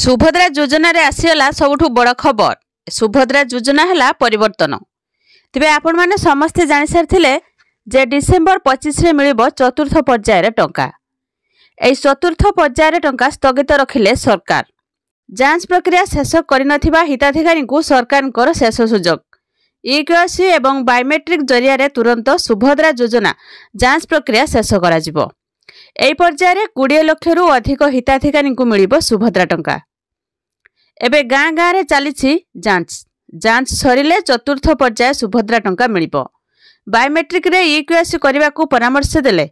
सुभद्रा योजना रे आसीगला सबुठु बड़ खबर। सुभद्रा योजना है परिवर्तन। तेबे आपण माने समस्ते जानि सारथिले जे डिसेंबर 25 रे मिलिबो चतुर्थ पर्याय रे टंका। एई चतुर्थ पर्याय रे टंका स्थगित रखिले सरकार। जांच प्रक्रिया शेष करिनथिबा हिताधिकारी को सरकारनकर शेष सुजोग। ई-केवाईसी एवं बायोमेट्रिक जरिया रे तुरंत सुभद्रा योजना जांच प्रक्रिया शेष करा जिवो। एई पर्याय रे 20 लाख रु अधिक हिताधिकारी को मिलिबो सुभद्रा टंका। एबे गाँ गाँ रे चलीछि जांच सरिले चतुर्थ पर्याय सुभद्रा टंका मिलिबो। बायोमेट्रिक रे ई-केवाईसी करबा को परामर्श देले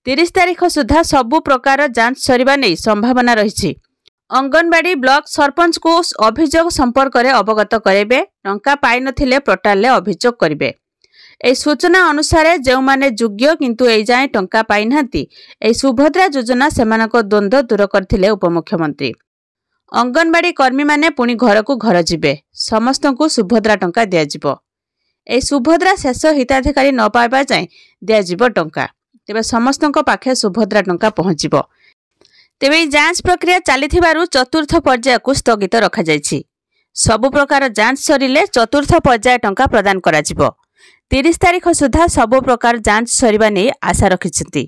30 तारिख सुधा सबु प्रकार जांच सरिबा नै संभावना रहिछि। अंगनवाड़ी ब्लॉक सरपंच को अभियोग संपर्क में अवगत करेबे। टंका पाई नथिले पोर्टाल रे अभियोग करिवे। ए सूचना अनुसार जो माने योग्य किंतु ए जाए टंका पाई नांती ए सुभद्रा योजना सेमानको द्वंद्व दूर करथिले उपमुख्यमंत्री। अंगनवाड़ी कर्मी माने पुणी घर को घर जिबे। समस्त को सुभद्रा टंका दिया जिवो। ए सुभद्रा शेष हिताधिकारी न पाइबा जाए दिया जिवो टंका। तेबे समस्तक पाखे सुभद्रा टंका पहुंचीबो। तेबे जांच प्रक्रिया चलीथिबारु चतुर्थ पर्याय को स्थगित रखा जायछि। सबु प्रकार जांच सरिले चतुर्थ पर्याय टंका प्रदान करा जिवो। 30 तारिख सुधा सबु प्रकार जांच सरिबा नै आशा रखिछथि।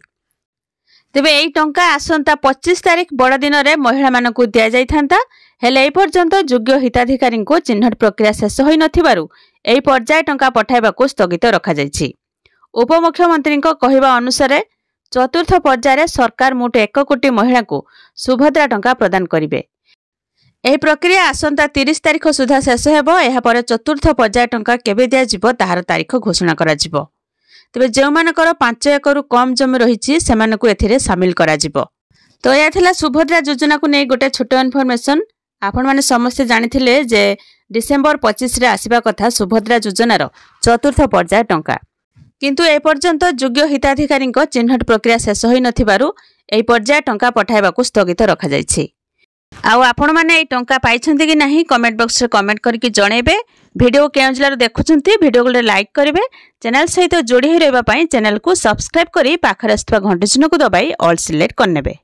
तेबे एई टंका आसंता 25 तारिख बड़ दिन रे महिला मानकु दिया जाइथांता। हेले ए पर्यंत योग्य हिताधिकारी को चिन्हट प्रक्रिया शेष होई नथिबारु एई पर्याय टंका पठाइबा को स्थगित रखा जायछि। उपमुख्यमंत्री कहवा अनुसार चतुर्थ पर्याय सरकार मोट 1 कोटी महिला को सुभद्रा टंका प्रदान करिवे। एही प्रक्रिया आसंता 30 तारिख सुधा शेष हेबो। एहा परे चतुर्थ पर्याय टंका केबे दिया जिवो ताहार तारिख घोषणा करा जिवो। तबे जेउ मानकर 5 एकरु कम जमी रहिछि सेमानकु एथिरे शामिल करा जिवो। तो या थिला सुभद्रा योजना को नै गोटे छोट इन्फॉर्मेशन। आपण माने समस्त जानिथिले जे डिसेंबर 25 रे आसीबा कथा सुभद्रा योजनार चतुर्थ पर्याय टंका। किंतु ए पर्यंत योग्य हिताधिकारी चिन्हट प्रक्रिया शेष होई नथिबारु एई पर्याय टंका पठाइबा को स्थगित रखा जायछि। आउ आपण माने एई टंका पाइछन्ति कि नाही कमेंट बॉक्स रे कमेंट करके जणेबे। वीडियो केउ जिल्लार देखुछन्ति वीडियो को लाइक करिवे। चैनल सहित जोड़ी रहबा पई चैनल को सब्सक्राइब करी पाखरे आस्तबा घंटी चिन्ह को दबाई ऑल सिलेक्ट करनेबे।